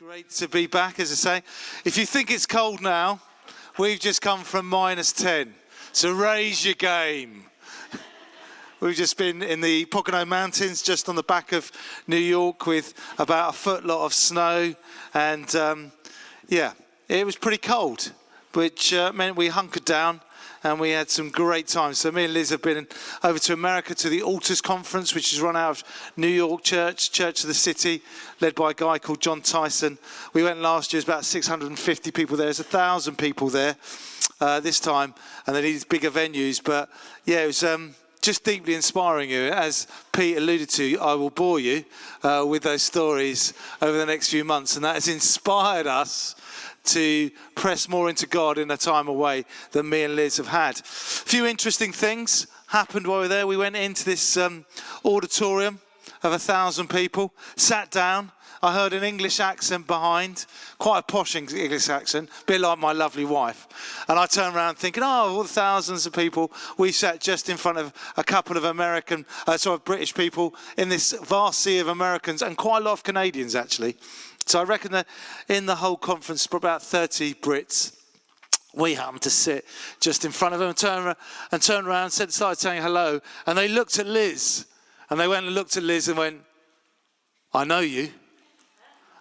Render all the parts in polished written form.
Great to be back, as I say. If you think it's cold now, we've just come from -10. So raise your game. We've just been in the Pocono Mountains, just on the back of New York, with about a foot lot of snow. And it was pretty cold, which meant we hunkered down and we had some great times. So me and Liz have been over to America to the Altars Conference, which is run out of New York Church of the City, led by a guy called John Tyson. We went last year, there's about 650 people there. There's 1,000 people there this time, and they need bigger venues. But yeah, it was just deeply inspiring. You, as Pete alluded to, I will bore you with those stories over the next few months, and that has inspired us to press more into God in a time away than me and Liz have had. A few interesting things happened while we were there. We went into this auditorium of 1,000 people, sat down. I heard an English accent behind, quite a posh English accent, a bit like my lovely wife. And I turned around thinking, all the thousands of people. We sat just in front of a couple of British people in this vast sea of Americans, and quite a lot of Canadians, actually. So I reckon that in the whole conference, for about 30 Brits, we happened to sit just in front of them and turned around and started saying hello. And they looked at Liz, and they went and looked at Liz and went, "I know you."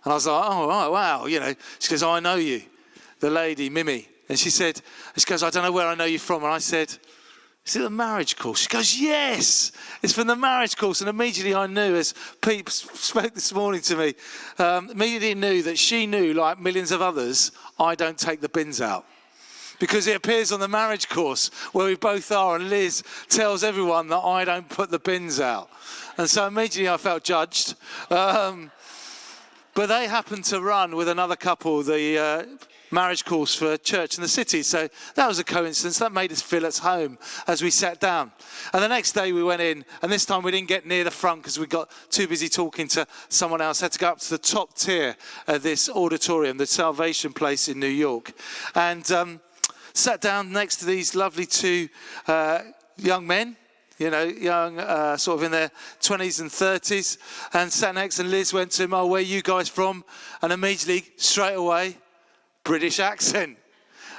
And I was like, "Oh, right, wow." She goes, "I know you," the lady, Mimi. And she goes, "I don't know where I know you from." And I said, "Is it the marriage course?" She goes, "Yes, it's from the marriage course." And immediately I knew, as Pete spoke this morning to me, immediately knew that she knew, like millions of others, I don't take the bins out. Because it appears on the marriage course where we both are, and Liz tells everyone that I don't put the bins out. And so immediately I felt judged. But they happened to run with another couple the marriage course for church in the city. So that was a coincidence. That made us feel at home as we sat down. And the next day we went in, and this time we didn't get near the front because we got too busy talking to someone else. Had to go up to the top tier of this auditorium, the Salvation Place in New York. And sat down next to these lovely two young men. Young, sort of in their 20s and 30s, and sat next, and Liz went to him, "Oh, where are you guys from?" And immediately, straight away, British accent.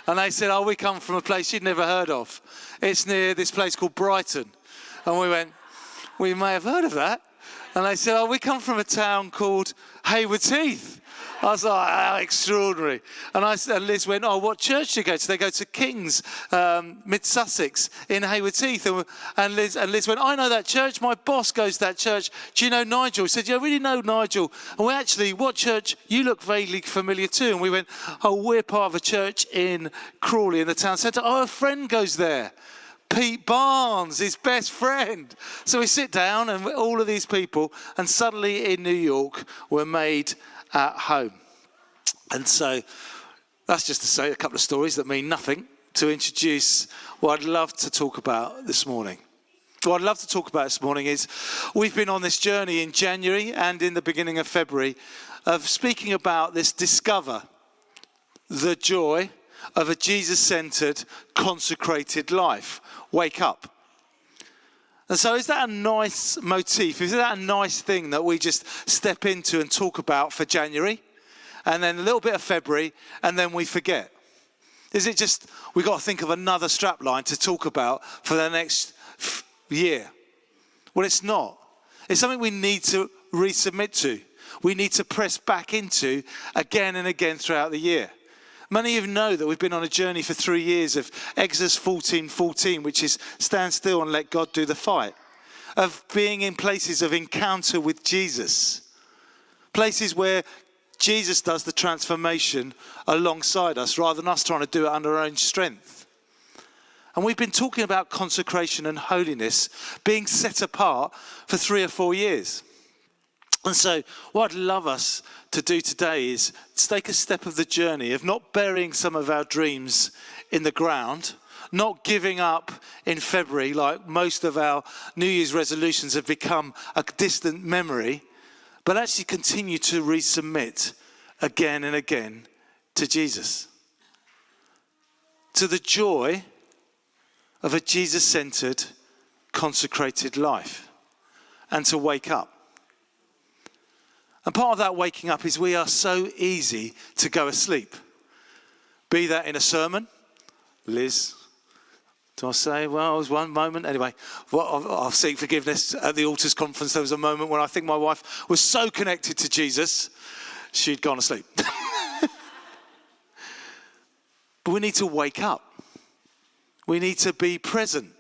And they said, "Oh, we come from a place you'd never heard of. It's near this place called Brighton." And we went, "We may have heard of that." And they said, "Oh, we come from a town called Haywards Heath." I was like, "How extraordinary." And Liz went, "Oh, what church do you go to?" They go to King's, Mid-Sussex in Haywards Heath. And Liz went, "I know that church. My boss goes to that church. Do you know Nigel?" He said, "Yeah, I really know Nigel." And we actually, "What church? You look vaguely familiar too." And we went, "Oh, we're part of a church in Crawley in the town centre." "Oh, a friend goes there. Pete Barnes, his best friend." So we sit down, and all of these people, and suddenly in New York, we're made at home. And so that's just to say a couple of stories that mean nothing to introduce what I'd love to talk about this morning. What I'd love to talk about this morning is we've been on this journey in January and in the beginning of February of speaking about this discover the joy of a Jesus-centered, consecrated life. Wake up. And so is that a nice motif? Is that a nice thing that we just step into and talk about for January, and then a little bit of February, and then we forget? Is it just we've got to think of another strapline to talk about for the next year? Well, it's not. It's something we need to resubmit to. We need to press back into again and again throughout the year. Many of you know that we've been on a journey for 3 years of Exodus 14:14, which is stand still and let God do the fight. Of being in places of encounter with Jesus. Places where Jesus does the transformation alongside us rather than us trying to do it under our own strength. And we've been talking about consecration and holiness being set apart for 3 or 4 years. And so what I'd love us to do today is to take a step of the journey of not burying some of our dreams in the ground, not giving up in February like most of our New Year's resolutions have become a distant memory, but actually continue to resubmit again and again to Jesus. To the joy of a Jesus-centered, consecrated life, and to wake up. And part of that waking up is we are so easy to go asleep. Be that in a sermon. Liz, do I say, well, it was one moment. Anyway, well, I'll seek forgiveness. At the Altars Conference, there was a moment when I think my wife was so connected to Jesus, she'd gone asleep. But we need to wake up. We need to be present.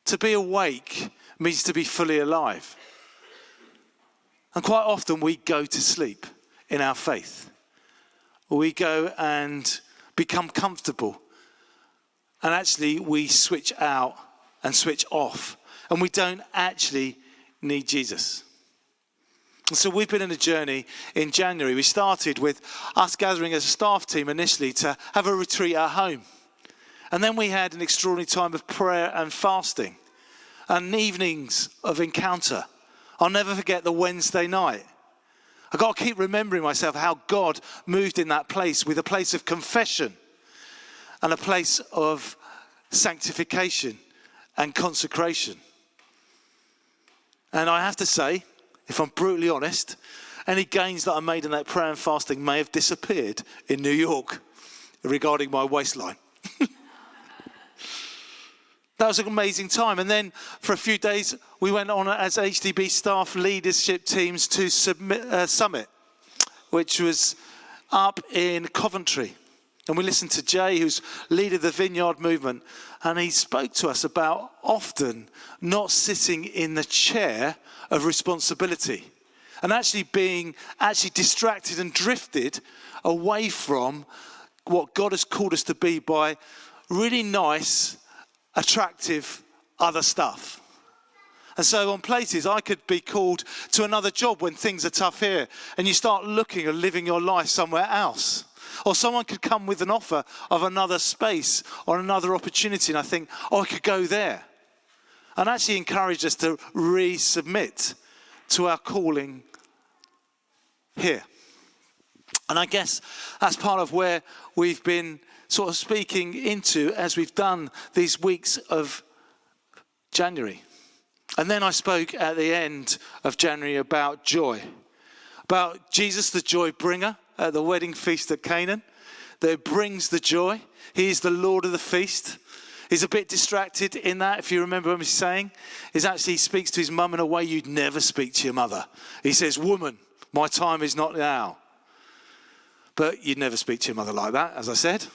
To be awake means to be fully alive. And quite often we go to sleep in our faith. We go and become comfortable. And actually we switch out and switch off. And we don't actually need Jesus. And so we've been in a journey in January. We started with us gathering as a staff team initially to have a retreat at home. And then we had an extraordinary time of prayer and fasting and evenings of encounter. I'll never forget the Wednesday night. I've got to keep remembering myself how God moved in that place, with a place of confession and a place of sanctification and consecration. And I have to say, if I'm brutally honest, any gains that I made in that prayer and fasting may have disappeared in New York regarding my waistline. That was an amazing time. And then for a few days, we went on as HDB staff leadership teams to Summit, which was up in Coventry. And we listened to Jay, who's leader of the Vineyard movement, and he spoke to us about often not sitting in the chair of responsibility and actually being distracted and drifted away from what God has called us to be by really nice, attractive other stuff. And so on places I could be called to another job when things are tough here, and you start looking and living your life somewhere else. Or someone could come with an offer of another space or another opportunity, and I think, I could go there. And actually encourage us to resubmit to our calling here. And I guess that's part of where we've been sort of speaking into as we've done these weeks of January. And then I spoke at the end of January about joy. About Jesus, the joy bringer, at the wedding feast at Canaan. That brings the joy. He is the Lord of the feast. He's a bit distracted in that, if you remember what he's saying. He actually speaks to his mum in a way you'd never speak to your mother. He says, woman, my time is not now. But you'd never speak to your mother like that, as I said.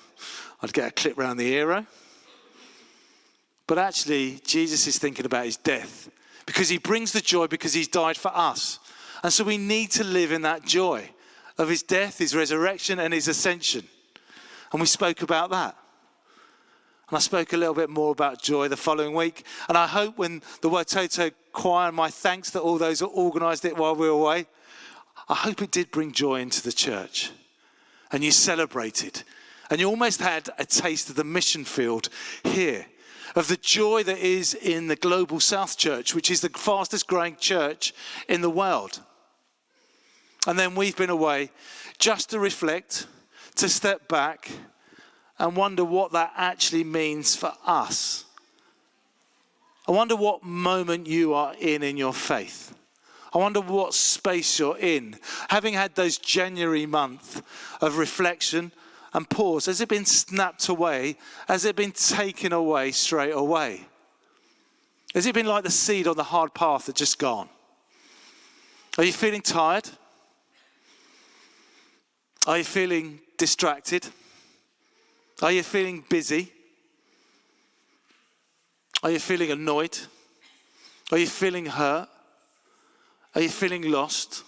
I'd get a clip round the ear. But actually, Jesus is thinking about his death. Because he brings the joy because he's died for us. And so we need to live in that joy of his death, his resurrection, and his ascension. And we spoke about that. And I spoke a little bit more about joy the following week. And I hope when the Watoto Choir, and my thanks to all those who organised it while we were away, I hope it did bring joy into the church. And you celebrated. And you almost had a taste of the mission field here. Of the joy that is in the Global South Church, which is the fastest growing church in the world. And then we've been away just to reflect, to step back and wonder what that actually means for us. I wonder what moment you are in your faith. I wonder what space you're in. Having had those January month of reflection and pause, has it been snapped away? Has it been taken away straight away? Has it been like the seed on the hard path that's just gone? Are you feeling tired? Are you feeling distracted? Are you feeling busy? Are you feeling annoyed? Are you feeling hurt? Are you feeling lost?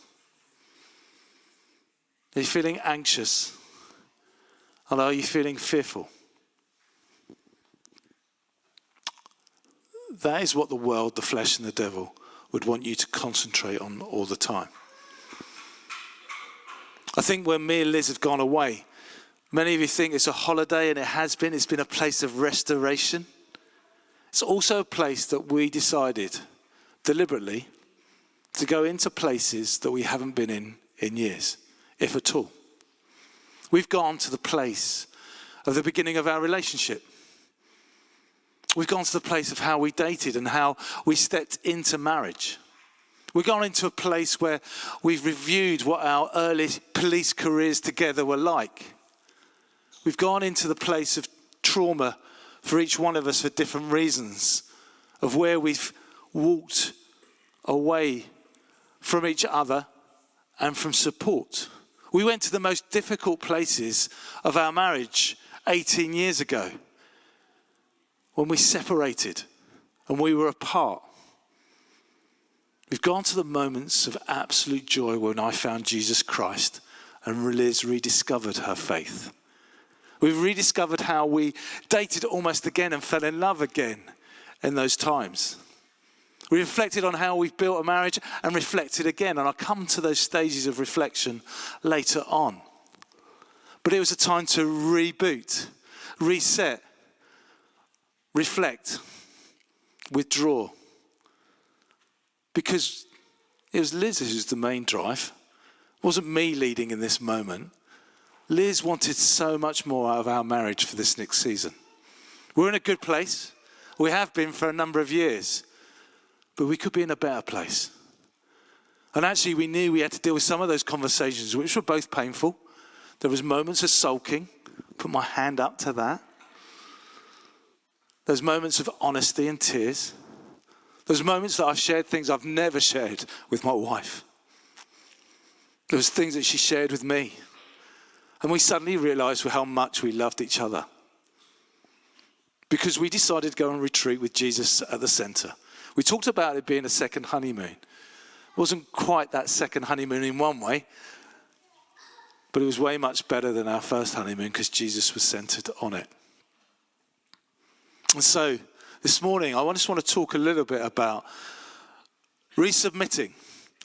Are you feeling anxious? And are you feeling fearful? That is what the world, the flesh, and the devil would want you to concentrate on all the time. I think when me and Liz have gone away, many of you think it's a holiday, and it has been. It's been a place of restoration. It's also a place that we decided deliberately to go into places that we haven't been in years, if at all. We've gone to the place of the beginning of our relationship. We've gone to the place of how we dated and how we stepped into marriage. We've gone into a place where we've reviewed what our early police careers together were like. We've gone into the place of trauma for each one of us for different reasons, of where we've walked away from each other and from support. We went to the most difficult places of our marriage 18 years ago when we separated and we were apart. We've gone to the moments of absolute joy when I found Jesus Christ and Liz rediscovered her faith. We've rediscovered how we dated almost again and fell in love again in those times. We reflected on how we've built a marriage and reflected again. And I'll come to those stages of reflection later on. But it was a time to reboot, reset, reflect, withdraw. Because it was Liz who's the main drive. It wasn't me leading in this moment. Liz wanted so much more out of our marriage for this next season. We're in a good place. We have been for a number of years. But we could be in a better place. And actually we knew we had to deal with some of those conversations, which were both painful. There was moments of sulking. Put my hand up to that. There's moments of honesty and tears. There's moments that I've shared things I've never shared with my wife. There was things that she shared with me. And we suddenly realized how much we loved each other. Because we decided to go on retreat with Jesus at the center. We talked about it being a second honeymoon. It wasn't quite that second honeymoon in one way, but it was way much better than our first honeymoon because Jesus was centered on it. And so this morning, I just want to talk a little bit about resubmitting.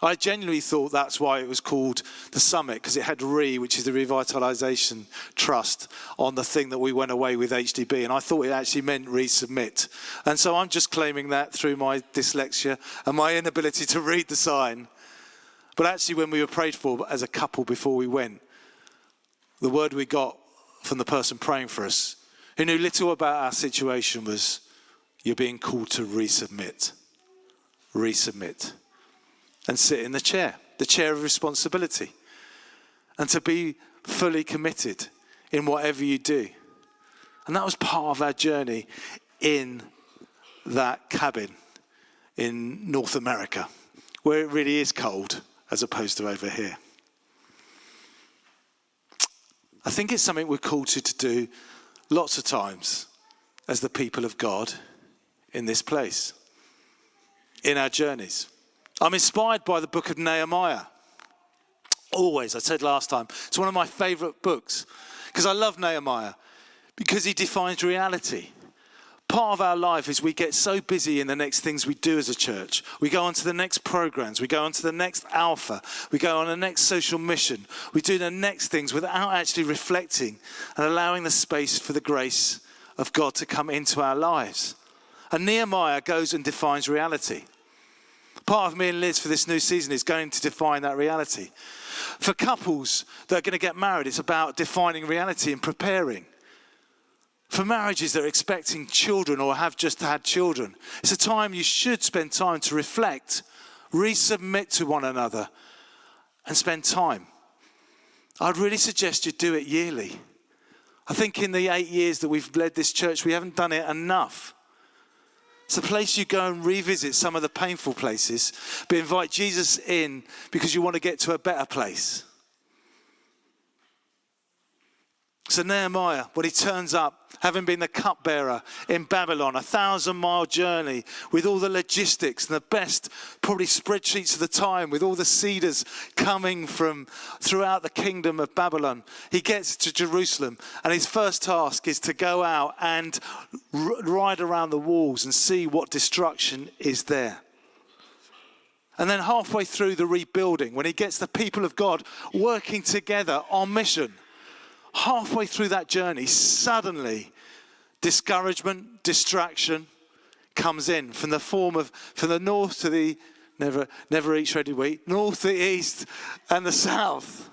I genuinely thought that's why it was called the Summit, because it had which is the Revitalization Trust, on the thing that we went away with HDB. And I thought it actually meant resubmit. And so I'm just claiming that through my dyslexia and my inability to read the sign. But actually, when we were prayed for as a couple before we went, the word we got from the person praying for us, who knew little about our situation, was, you're being called to resubmit. Resubmit. And sit in the chair of responsibility. And to be fully committed in whatever you do. And that was part of our journey in that cabin in North America, where it really is cold as opposed to over here. I think it's something we're called to do lots of times as the people of God in this place, in our journeys. I'm inspired by the book of Nehemiah. Always, I said last time, it's one of my favorite books because I love Nehemiah because he defines reality. Part of our life is we get so busy in the next things we do as a church. We go on to the next programs. We go on to the next alpha. We go on the next social mission. We do the next things without actually reflecting and allowing the space for the grace of God to come into our lives. And Nehemiah goes and defines reality. Part of me and Liz for this new season is going to define that reality. For couples that are going to get married, it's about defining reality and preparing. For marriages that are expecting children or have just had children, it's a time you should spend time to reflect, resubmit to one another, and spend time. I'd really suggest you do it yearly. I think in the 8 years that we've led this church, we haven't done it enough. It's a place you go and revisit some of the painful places, but invite Jesus in because you want to get to a better place. So Nehemiah, when he turns up, having been the cupbearer in Babylon, 1,000-mile journey with all the logistics and the best probably spreadsheets of the time with all the cedars coming from throughout the kingdom of Babylon. He gets to Jerusalem and his first task is to go out and ride around the walls and see what destruction is there. And then halfway through the rebuilding, when he gets the people of God working together on mission, halfway through that journey, suddenly discouragement, distraction comes in from the north to the never eat shredded wheat, north, the east, and the south.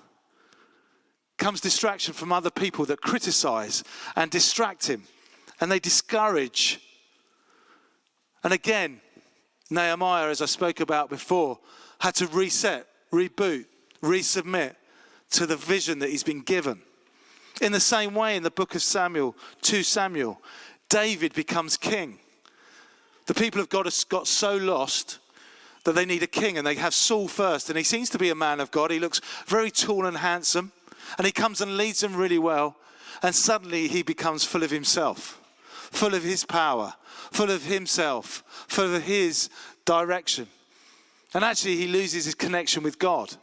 Comes distraction from other people that criticize and distract him, and they discourage. And again, Nehemiah, as I spoke about before, had to reset, reboot, resubmit to the vision that he's been given. In the same way, in the book of Samuel, 2 Samuel, David becomes king. The people of God have got so lost that they need a king, and they have Saul first, and he seems to be a man of God. He looks very tall and handsome, and he comes and leads them really well, and suddenly he becomes full of himself, full of his power, full of himself, full of his direction. And actually he loses his connection with God,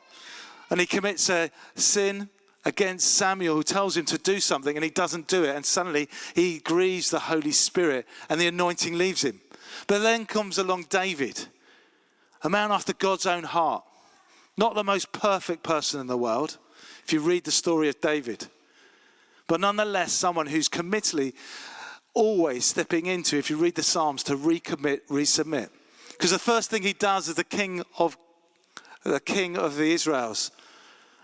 and he commits a sin against Samuel, who tells him to do something, and he doesn't do it, and suddenly he grieves the Holy Spirit, and the anointing leaves him. But then comes along David, a man after God's own heart, not the most perfect person in the world, if you read the story of David, but nonetheless someone who's committedly always stepping into, if you read the Psalms, to recommit, resubmit. Because the first thing he does as the king of the Israels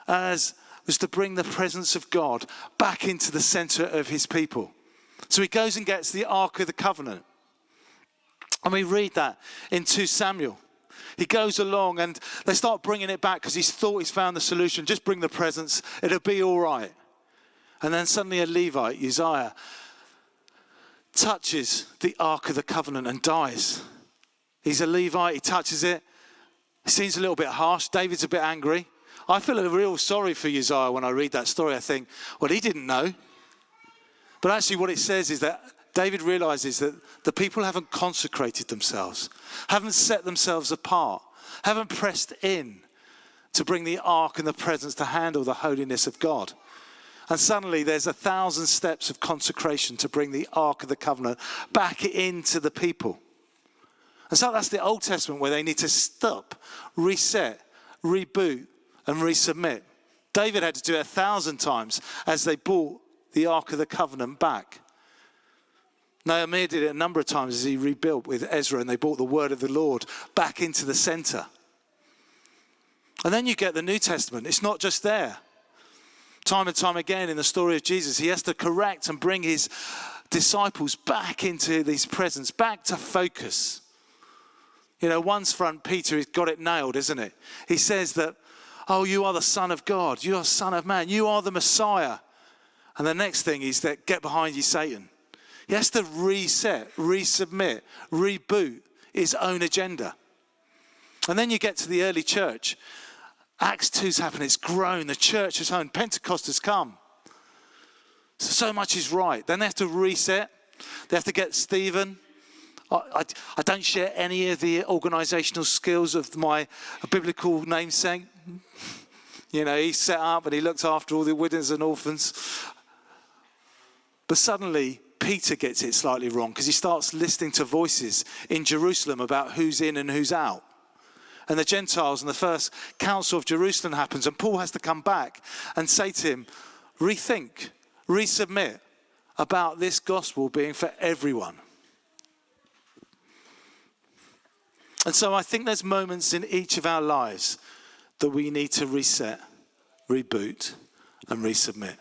was to bring the presence of God back into the center of his people. So he goes and gets the Ark of the Covenant. And we read that in 2 Samuel. He goes along and they start bringing it back because he's thought he's found the solution. Just bring the presents, it'll be all right. And then suddenly a Levite, Uzziah, touches the Ark of the Covenant and dies. He's a Levite, he touches it. It seems a little bit harsh. David's a bit angry. I feel a real sorry for Uzziah when I read that story. I think, well, he didn't know. But actually what it says is that David realizes that the people haven't consecrated themselves, haven't set themselves apart, haven't pressed in to bring the ark and the presence to handle the holiness of God. And suddenly there's 1,000 steps of consecration to bring the Ark of the Covenant back into the people. And so that's the Old Testament, where they need to stop, reset, reboot, and resubmit. David had to do it 1,000 times as they brought the Ark of the Covenant back. Nehemiah did it a number of times as he rebuilt with Ezra, and they brought the word of the Lord back into the center. And then you get the New Testament. It's not just there. Time and time again in the story of Jesus, he has to correct and bring his disciples back into his presence, back to focus. You know, one's front, Peter, he's got it nailed, isn't it? He says that, oh, you are the Son of God. You are Son of Man. You are the Messiah. And the next thing is that, get behind you, Satan. He has to reset, resubmit, reboot his own agenda. And then you get to the early church. Acts 2's happened. It's grown. The church has grown. Pentecost has come. So much is right. Then they have to reset. They have to get Stephen. I don't share any of the organizational skills of my biblical namesake. You know, he set up and he looked after all the widows and orphans. But suddenly, Peter gets it slightly wrong because he starts listening to voices in Jerusalem about who's in and who's out. And the Gentiles and the first council of Jerusalem happens, and Paul has to come back and say to him, rethink, resubmit about this gospel being for everyone. And so I think there's moments in each of our lives that we need to reset, reboot, and resubmit.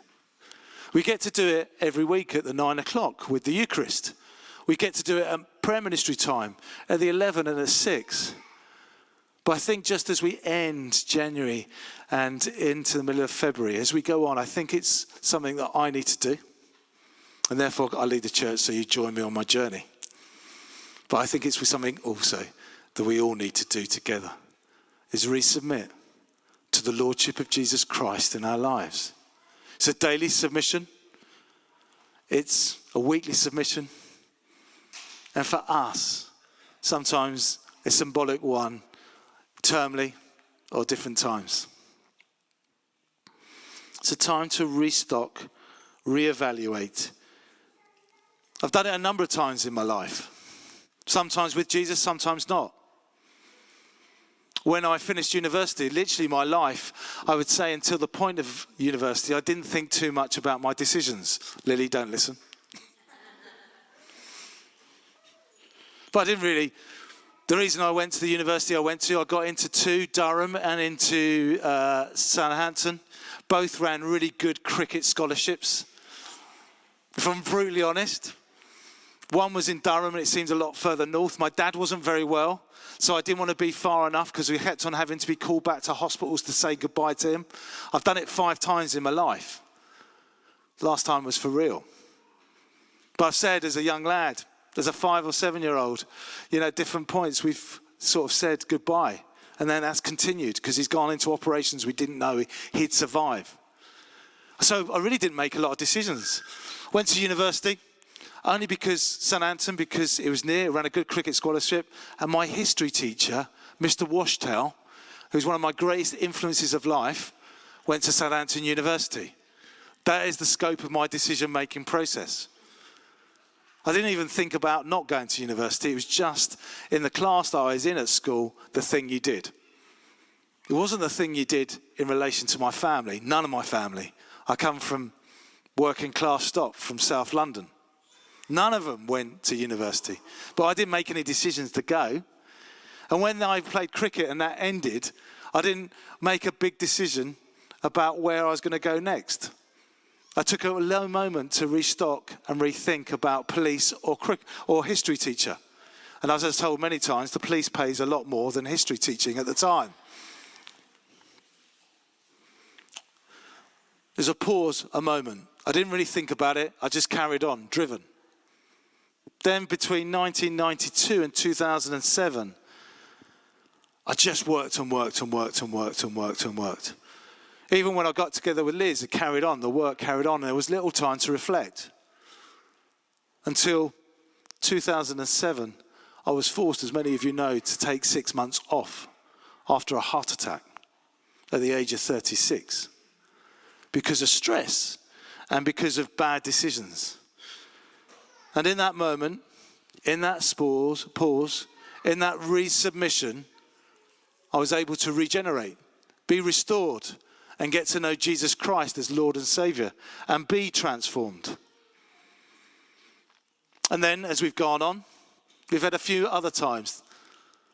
We get to do it every week at the 9 o'clock with the Eucharist. We get to do it at prayer ministry time at the 11 and at 6. But I think just as we end January and into the middle of February, as we go on, I think it's something that I need to do. And therefore I lead the church, so you join me on my journey. But I think it's something also that we all need to do together, is resubmit to the Lordship of Jesus Christ in our lives. It's a daily submission. It's a weekly submission. And for us, sometimes a symbolic one, termly or different times. It's a time to restock, reevaluate. I've done it a number of times in my life. Sometimes with Jesus, sometimes not. When I finished university, literally my life, I would say until the point of university, I didn't think too much about my decisions. Lily, don't listen. But I didn't really. The reason I went to the university I got into 2, Durham and into Southampton. Both ran really good cricket scholarships. If I'm brutally honest, One was in Durham, and it seemed a lot further north. My dad wasn't very well, so I didn't want to be far enough because we kept on having to be called back to hospitals to say goodbye to him. I've done it 5 times in my life. Last time was for real. But I've said as a young lad, as a 5 or 7-year-old, at different points we've sort of said goodbye. And then that's continued because he's gone into operations we didn't know he'd survive. So I really didn't make a lot of decisions. Went to university. Only because St Anton, because it was near, ran a good cricket scholarship, and my history teacher, Mr. Washtail, who's one of my greatest influences of life, went to St Anton University. That is the scope of my decision-making process. I didn't even think about not going to university. It was just in the class that I was in at school, the thing you did. It wasn't the thing you did in relation to my family, none of my family. I come from working class stock from South London. None of them went to university. But I didn't make any decisions to go. And when I played cricket and that ended, I didn't make a big decision about where I was going to go next. I took a low moment to restock and rethink about police or history teacher. And as I was told many times, the police pays a lot more than history teaching at the time. There's a pause, a moment. I didn't really think about it. I just carried on, driven. Then between 1992 and 2007, I just worked and worked and worked and worked and worked and worked. Even when I got together with Liz, it carried on, the work carried on, and there was little time to reflect. Until 2007, I was forced, as many of you know, to take 6 months off after a heart attack at the age of 36 because of stress and because of bad decisions. And in that moment, in that pause, in that resubmission, I was able to regenerate, be restored, and get to know Jesus Christ as Lord and Saviour, and be transformed. And then, as we've gone on, we've had a few other times.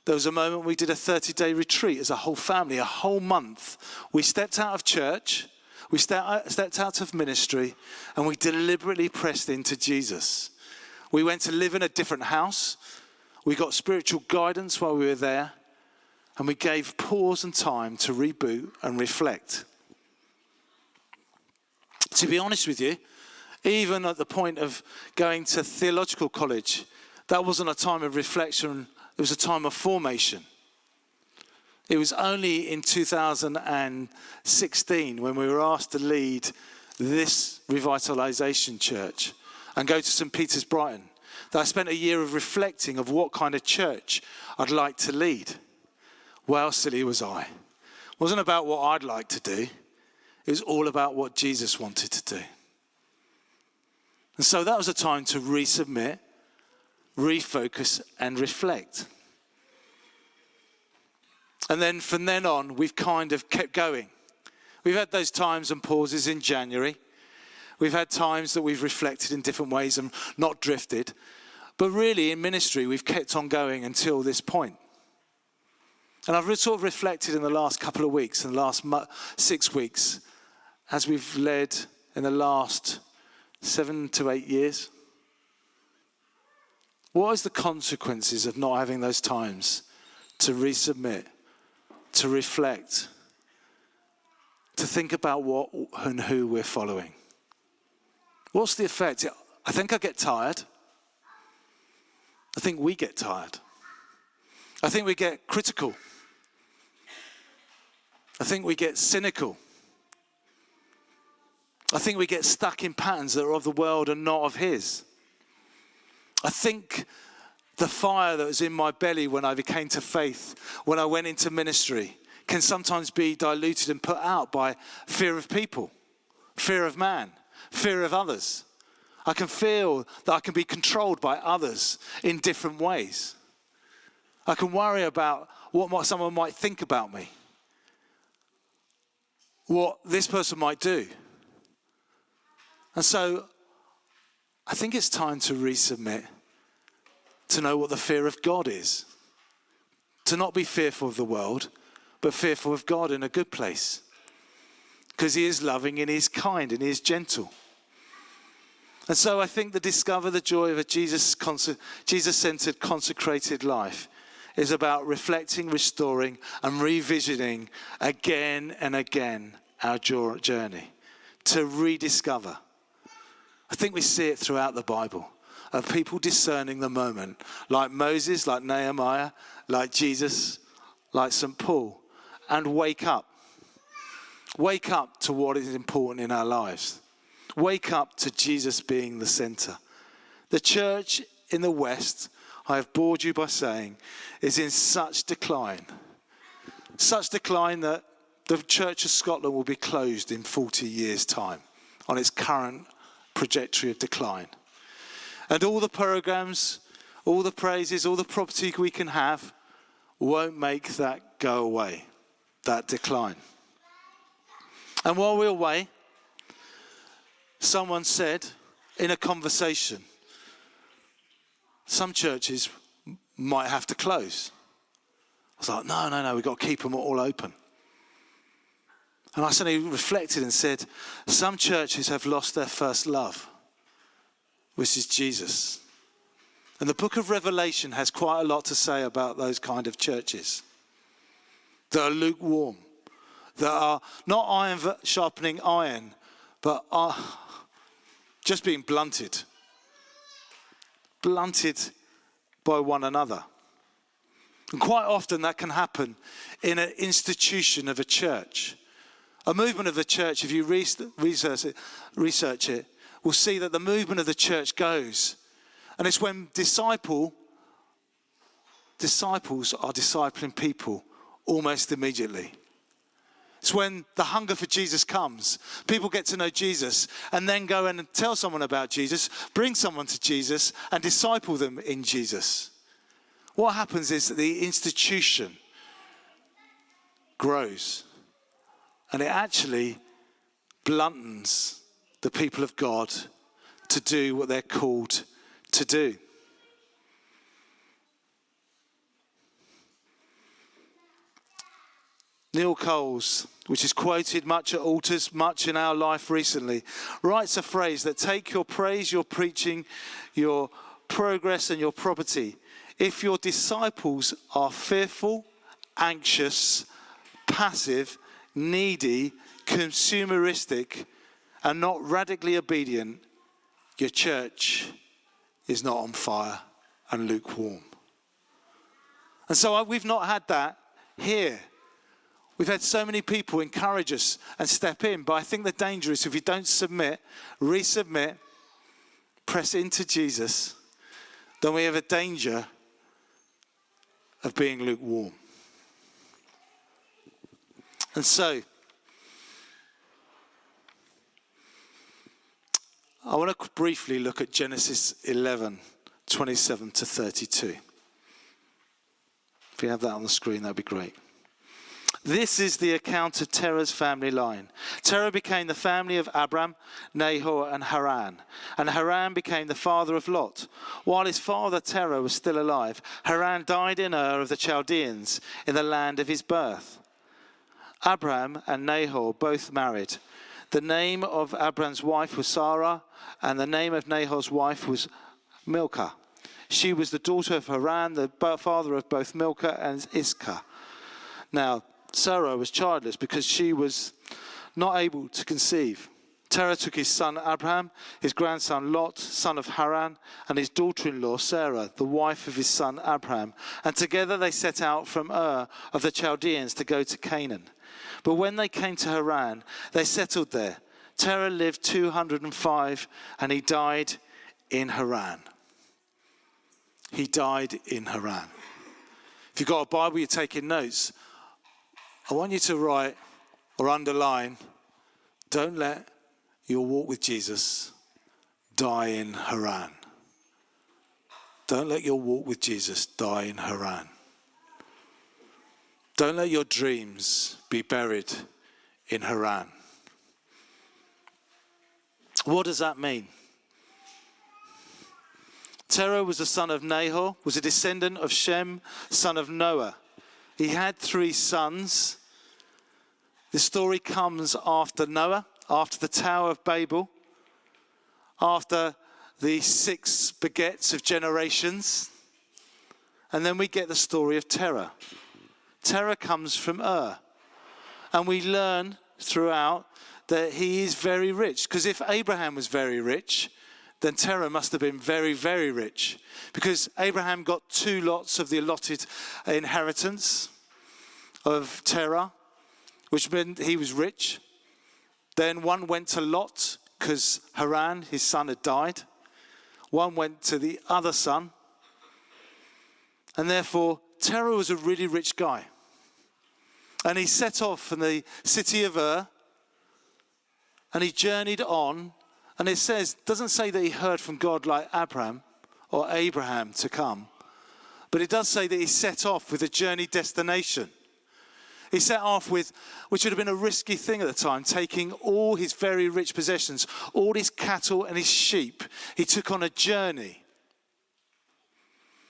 There was a moment we did a 30-day retreat as a whole family, a whole month. We stepped out of church, we stepped out of ministry, and we deliberately pressed into Jesus. We went to live in a different house. We got spiritual guidance while we were there. And we gave pause and time to reboot and reflect. To be honest with you, even at the point of going to theological college, that wasn't a time of reflection. It was a time of formation. It was only in 2016 when we were asked to lead this revitalization church and go to St. Peter's Brighton, that I spent a year of reflecting of what kind of church I'd like to lead. Well, silly was I. It wasn't about what I'd like to do. It was all about what Jesus wanted to do. And so that was a time to resubmit, refocus, and reflect. And then from then on, we've kind of kept going. We've had those times and pauses in January. We've had times that we've reflected in different ways and not drifted. But really, in ministry, we've kept on going until this point. And I've sort of reflected in the last couple of weeks, in the last 6 weeks, as we've led in the last 7 to 8 years. What is the consequences of not having those times to resubmit, to reflect, to think about what and who we're following? What's the effect? I think I get tired. I think we get tired. I think we get critical. I think we get cynical. I think we get stuck in patterns that are of the world and not of His. I think the fire that was in my belly when I came to faith, when I went into ministry, can sometimes be diluted and put out by fear of people, fear of man, fear of others. I can feel that I can be controlled by others in different ways. I can worry about what someone might think about me, what this person might do. And so I think it's time to resubmit, to know what the fear of God is, to not be fearful of the world, but fearful of God in a good place, because He is loving and He is kind and He is gentle. And so I think the discover the joy of a Jesus-centered, consecrated life is about reflecting, restoring, and revisiting again and again our journey to rediscover. I think we see it throughout the Bible of people discerning the moment, like Moses, like Nehemiah, like Jesus, like St. Paul, and wake up. Wake up to what is important in our lives. Wake up to Jesus being the center. The church in the West, I have bored you by saying, is in such decline that the Church of Scotland will be closed in 40 years' time on its current trajectory of decline. And all the programs, all the praises, all the property we can have won't make that go away, that decline. And while we're away, someone said in a conversation, some churches might have to close. I was like, no, we've got to keep them all open. And I suddenly reflected and said, some churches have lost their first love, which is Jesus. And the book of Revelation has quite a lot to say about those kind of churches that are lukewarm, that are not iron sharpening iron, but are just being blunted by one another. And quite often that can happen in an institution of a church. A movement of the church, if you research it, will see that the movement of the church goes. And it's when disciples are discipling people almost immediately. It's when the hunger for Jesus comes. People get to know Jesus and then go and tell someone about Jesus, bring someone to Jesus and disciple them in Jesus. What happens is that the institution grows and it actually bluntens the people of God to do what they're called to do. Neil Coles, which is quoted much at altars, much in our life recently, writes a phrase that take your praise, your preaching, your progress and your property. If your disciples are fearful, anxious, passive, needy, consumeristic, and not radically obedient, your church is not on fire and lukewarm. And so we've not had that here. We've had so many people encourage us and step in, but I think the danger is if you don't submit, resubmit, press into Jesus, then we have a danger of being lukewarm. And so, I want to briefly look at Genesis 11, 27 to 32. If you have that on the screen, that'd be great. This is the account of Terah's family line. Terah became the family of Abram, Nahor, and Haran. And Haran became the father of Lot. While his father Terah was still alive, Haran died in Ur of the Chaldeans, in the land of his birth. Abram and Nahor both married. The name of Abram's wife was Sarah, and the name of Nahor's wife was Milcah. She was the daughter of Haran, the father of both Milcah and Iscah. Now, Sarah was childless because she was not able to conceive. Terah took his son Abraham, his grandson Lot, son of Haran, and his daughter-in-law Sarah, the wife of his son Abraham. And together they set out from Ur of the Chaldeans to go to Canaan. But when they came to Haran, they settled there. Terah lived 205, and he died in Haran. He died in Haran. If you've got a Bible, you're taking notes. I want you to write or underline, don't let your walk with Jesus die in Haran. Don't let your walk with Jesus die in Haran. Don't let your dreams be buried in Haran. What does that mean? Terah was the son of Nahor, was a descendant of Shem, son of Noah. He had 3 sons. The story comes after Noah, after the Tower of Babel, after the 6 begets of generations. And then we get the story of Terah. Terah comes from Ur. And we learn throughout that he is very rich. Because if Abraham was very rich, then Terah must have been very, very rich. Because Abraham got 2 lots of the allotted inheritance of Terah, which meant he was rich. Then one went to Lot, because Haran, his son, had died. One went to the other son. And therefore, Terah was a really rich guy. And he set off from the city of Ur, and he journeyed on. And it doesn't say that he heard from God like Abraham or Abraham to come. But it does say that he set off with a journey destination. He set off with, which would have been a risky thing at the time, taking all his very rich possessions, all his cattle and his sheep. He took on a journey.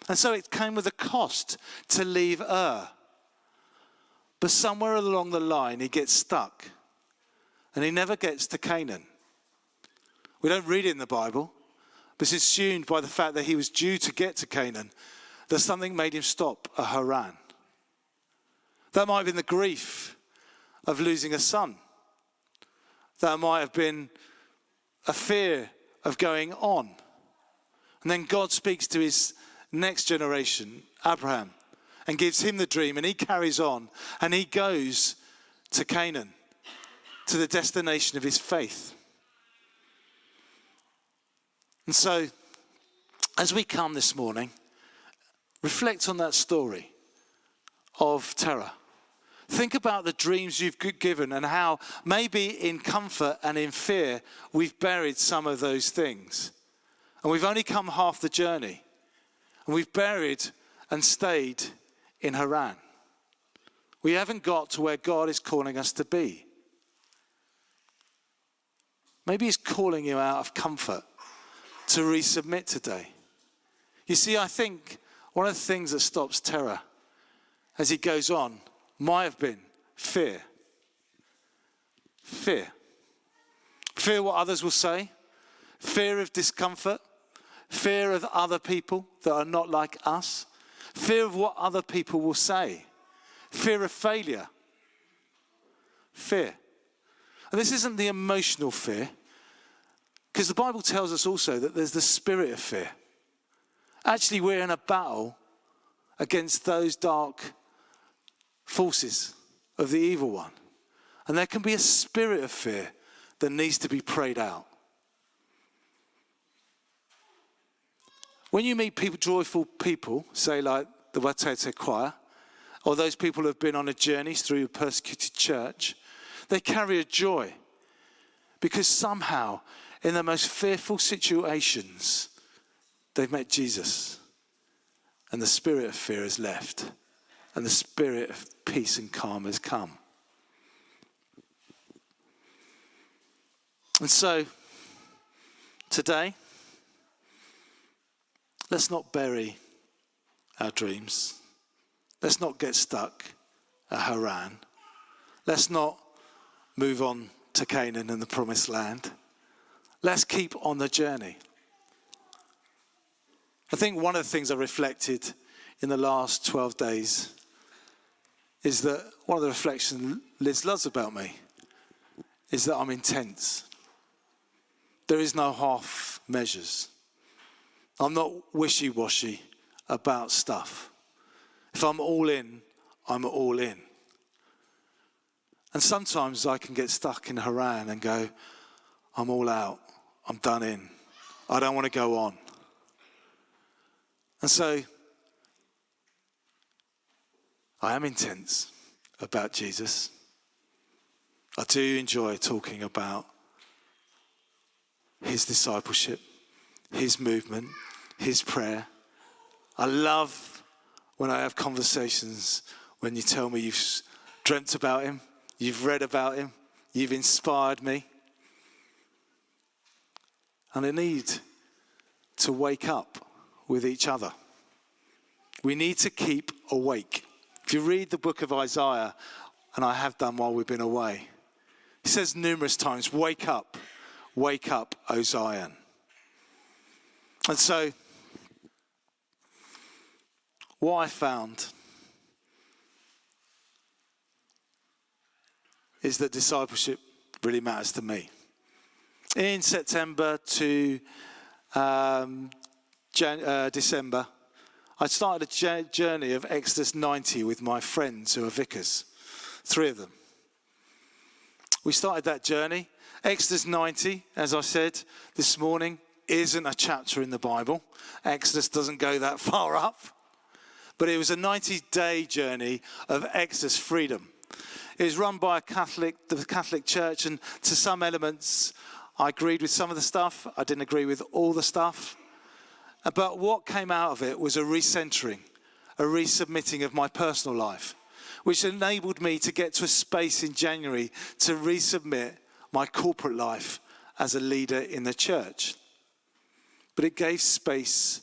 And so it came with a cost to leave Ur. But somewhere along the line, he gets stuck. And he never gets to Canaan. We don't read it in the Bible, but it's assumed by the fact that he was due to get to Canaan, that something made him stop at Haran. That might have been the grief of losing a son. That might have been a fear of going on. And then God speaks to his next generation, Abraham, and gives him the dream, and he carries on, and he goes to Canaan, to the destination of his faith. And so, as we come this morning, reflect on that story of Terah. Think about the dreams you've given and how maybe in comfort and in fear we've buried some of those things. And we've only come half the journey. And we've buried and stayed in Haran. We haven't got to where God is calling us to be. Maybe he's calling you out of comfort to resubmit today. You see, I think one of the things that stops Terah as he goes on might have been fear. Fear. Fear what others will say. Fear of discomfort. Fear of other people that are not like us. Fear of what other people will say. Fear of failure. Fear. And this isn't the emotional fear, because the Bible tells us also that there's the spirit of fear. Actually, we're in a battle against those dark forces of the evil one. And there can be a spirit of fear that needs to be prayed out. When you meet people, joyful people, say like the Watete choir, or those people who have been on a journey through a persecuted church, they carry a joy. Because somehow, in the most fearful situations, they've met Jesus. And the spirit of fear has left. And the spirit of peace and calm has come. And so, today, let's not bury our dreams. Let's not get stuck at Haran. Let's not move on to Canaan and the promised land. Let's keep on the journey. I think one of the things I reflected in the last 12 days is that one of the reflections Liz loves about me is that I'm intense. There is no half measures. I'm not wishy-washy about stuff. If I'm all in, I'm all in. And sometimes I can get stuck in Haran and go, I'm all out. I'm done in. I don't want to go on. And so, I am intense about Jesus. I do enjoy talking about his discipleship, his movement, his prayer. I love when I have conversations when you tell me you've dreamt about him, you've read about him, you've inspired me. And I need to wake up with each other. We need to keep awake. If you read the book of Isaiah, and I have done while we've been away, he says numerous times, wake up, O Zion. And so, what I found is that discipleship really matters to me. In September to December, I started a journey of Exodus 90 with my friends who are vicars, 3 of them. We started that journey. Exodus 90, as I said this morning, isn't a chapter in the Bible. Exodus doesn't go that far up. But it was a 90-day journey of Exodus freedom. It was run by the Catholic Church, and to some elements, I agreed with some of the stuff. I didn't agree with all the stuff. But what came out of it was a recentering, a resubmitting of my personal life, which enabled me to get to a space in January to resubmit my corporate life as a leader in the church. But it gave space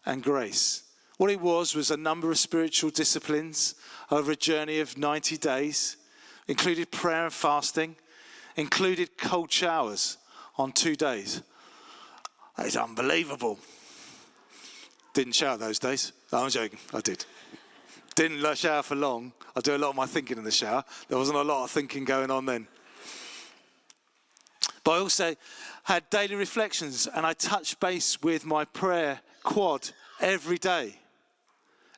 and grace. What it was a number of spiritual disciplines over a journey of 90 days, included prayer and fasting, included cold showers on 2 days. That is unbelievable. Didn't shower those days. No, I'm joking, I did. Didn't shower for long. I do a lot of my thinking in the shower. There wasn't a lot of thinking going on then. But I also had daily reflections, and I touched base with my prayer quad every day.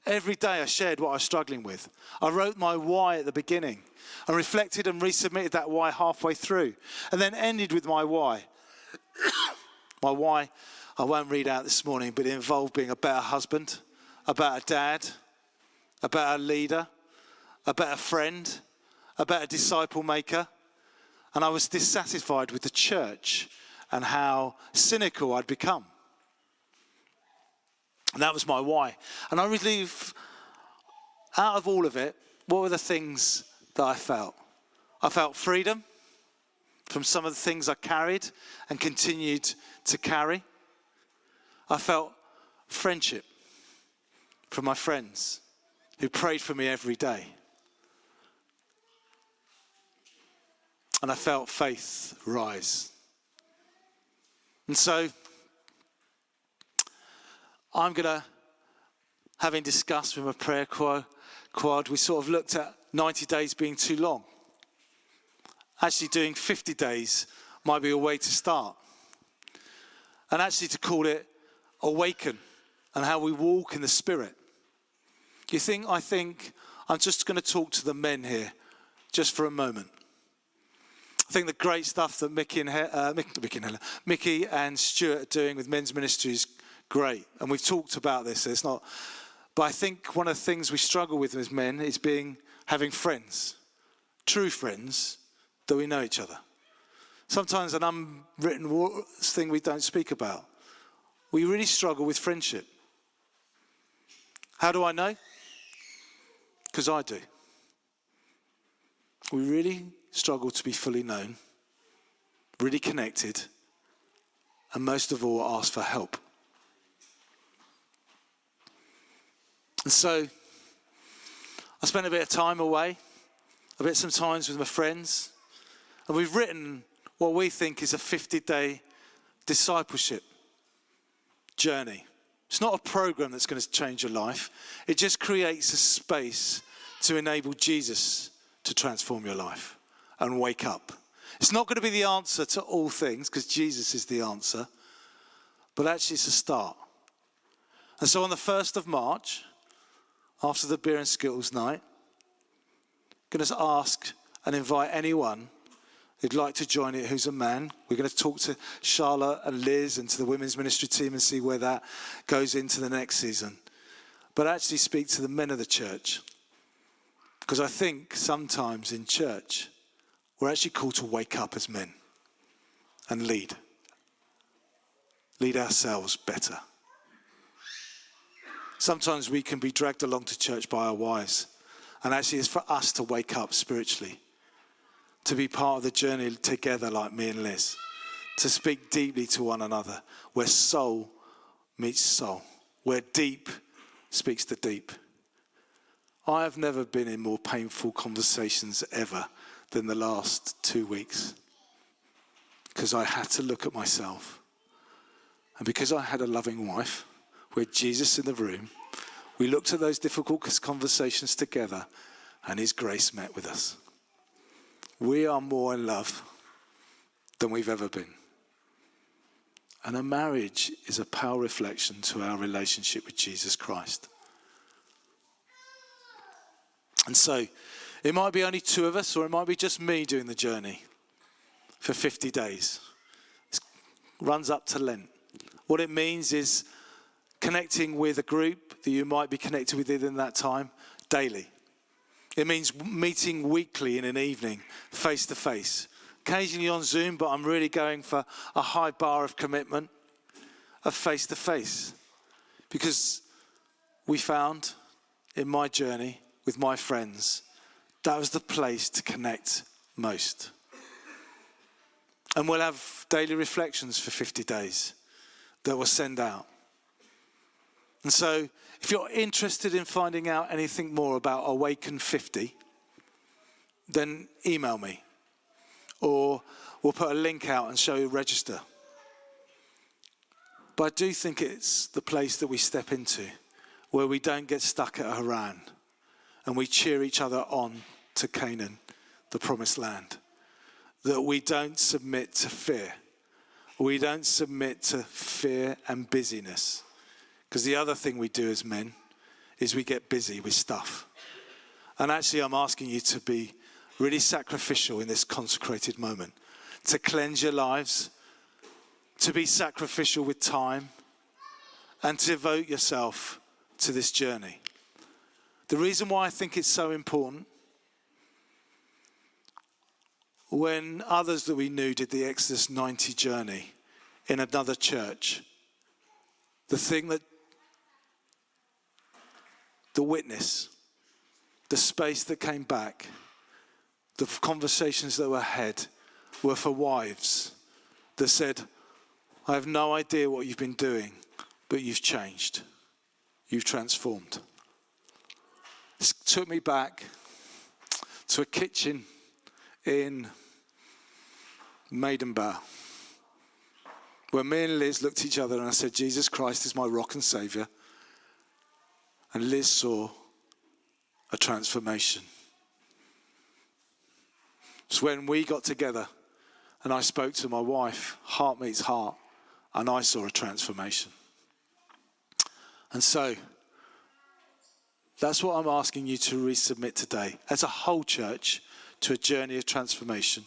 Every day I shared what I was struggling with. I wrote my why at the beginning and reflected and resubmitted that why halfway through, and then ended with my why. My why, I won't read out this morning, but it involved being a better husband, a better dad, a better leader, a better friend, a better disciple maker. And I was dissatisfied with the church and how cynical I'd become. And that was my why. And I really, out of all of it, what were the things that I felt? I felt freedom from some of the things I carried and continued to carry. I felt friendship from my friends who prayed for me every day. And I felt faith rise. And so, I'm going to, having discussed with my prayer quad, we sort of looked at 90 days being too long. Actually doing 50 days might be a way to start. And actually to call it awaken and how we walk in the Spirit. I think I'm just going to talk to the men here just for a moment. I think the great stuff that Mickey and Stuart are doing with men's ministry is great. And we've talked about this. But I think one of the things we struggle with as men is having friends, true friends, that we know each other. Sometimes an unwritten thing we don't speak about. We really struggle with friendship. How do I know? Because I do. We really struggle to be fully known, really connected, and most of all, ask for help. And so, I spent a bit of time away, some times with my friends, and we've written what we think is a 50-day discipleship journey. It's not a program that's going to change your life. It just creates a space to enable Jesus to transform your life and wake up. It's not going to be the answer to all things, because Jesus is the answer, but actually it's a start. And so on the 1st of March, after the beer and Skittles night, I'm going to ask and invite anyone who'd like to join it who's a man. We're going to talk to Charlotte and Liz and to the women's ministry team and see where that goes into the next season. But actually speak to the men of the church. Because I think sometimes in church, we're actually called to wake up as men and lead ourselves better. Sometimes we can be dragged along to church by our wives. And actually it's for us to wake up spiritually, to be part of the journey together like me and Liz, to speak deeply to one another, where soul meets soul, where deep speaks to deep. I have never been in more painful conversations ever than the last 2 weeks, because I had to look at myself And because I had a loving wife, with Jesus in the room, we looked at those difficult conversations together, and his grace met with us. We are more in love than we've ever been. And a marriage is a power reflection to our relationship with Jesus Christ. And so, it might be only two of us, or it might be just me doing the journey for 50 days. It runs up to Lent. What it means is connecting with a group that you might be connected with in that time daily. It means meeting weekly in an evening, face to face. Occasionally on Zoom, but I'm really going for a high bar of commitment of face to face. Because we found in my journey with my friends, that was the place to connect most. And we'll have daily reflections for 50 days that we'll send out. And so, if you're interested in finding out anything more about Awaken 50, then email me. Or we'll put a link out and show you register. But I do think it's the place that we step into, where we don't get stuck at Haran, and we cheer each other on to Canaan, the promised land. That we don't submit to fear. We don't submit to fear and busyness. Because the other thing we do as men is we get busy with stuff. And actually, I'm asking you to be really sacrificial in this consecrated moment. To cleanse your lives, to be sacrificial with time, and to devote yourself to this journey. The reason why I think it's so important, when others that we knew did the Exodus 90 journey in another church, the thing that the witness, the space that came back, the conversations that were had were for wives that said, I have no idea what you've been doing, but you've changed. You've transformed. This took me back to a kitchen in Maidenbow, where me and Liz looked at each other and I said, Jesus Christ is my rock and saviour. And Liz saw a transformation. It's when we got together and I spoke to my wife, heart meets heart, and I saw a transformation. And so, that's what I'm asking you to resubmit today, as a whole church, to a journey of transformation.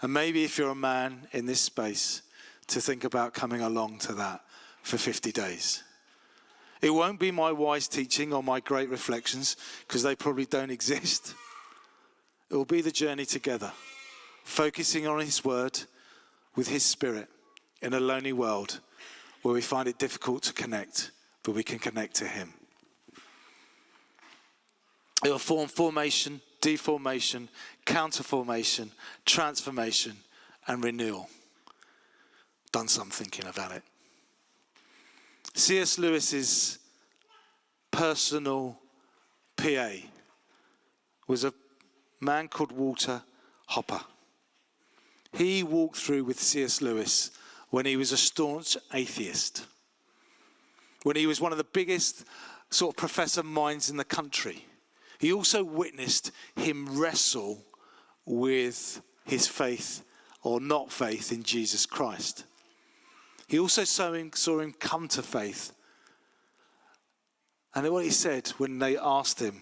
And maybe if you're a man in this space, to think about coming along to that for 50 days. It won't be my wise teaching or my great reflections, because they probably don't exist. It will be the journey together, focusing on his word with his spirit in a lonely world where we find it difficult to connect, but we can connect to him. It will form formation, deformation, counterformation, transformation, and renewal. Done some thinking about it. C.S. Lewis's personal PA was a man called Walter Hopper. He walked through with C.S. Lewis when he was a staunch atheist, when he was one of the biggest sort of professor minds in the country. He also witnessed him wrestle with his faith or not faith in Jesus Christ. He also saw him come to faith. And what he said when they asked him,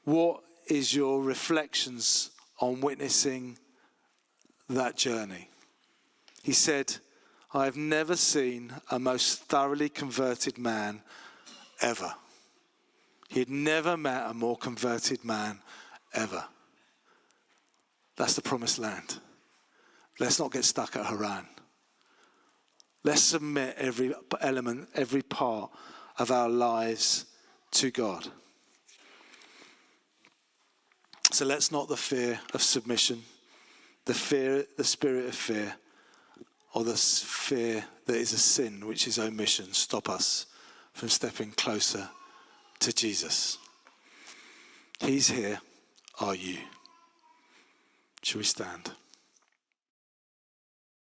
what is your reflections on witnessing that journey? He said, I have never seen a most thoroughly converted man ever. He had never met a more converted man ever. That's the promised land. Let's not get stuck at Haran. Let's submit every element, every part of our lives to God. So let's not the fear of submission, the spirit of fear, or the fear that is a sin, which is omission, stop us from stepping closer to Jesus. He's here. Are you? Shall we stand?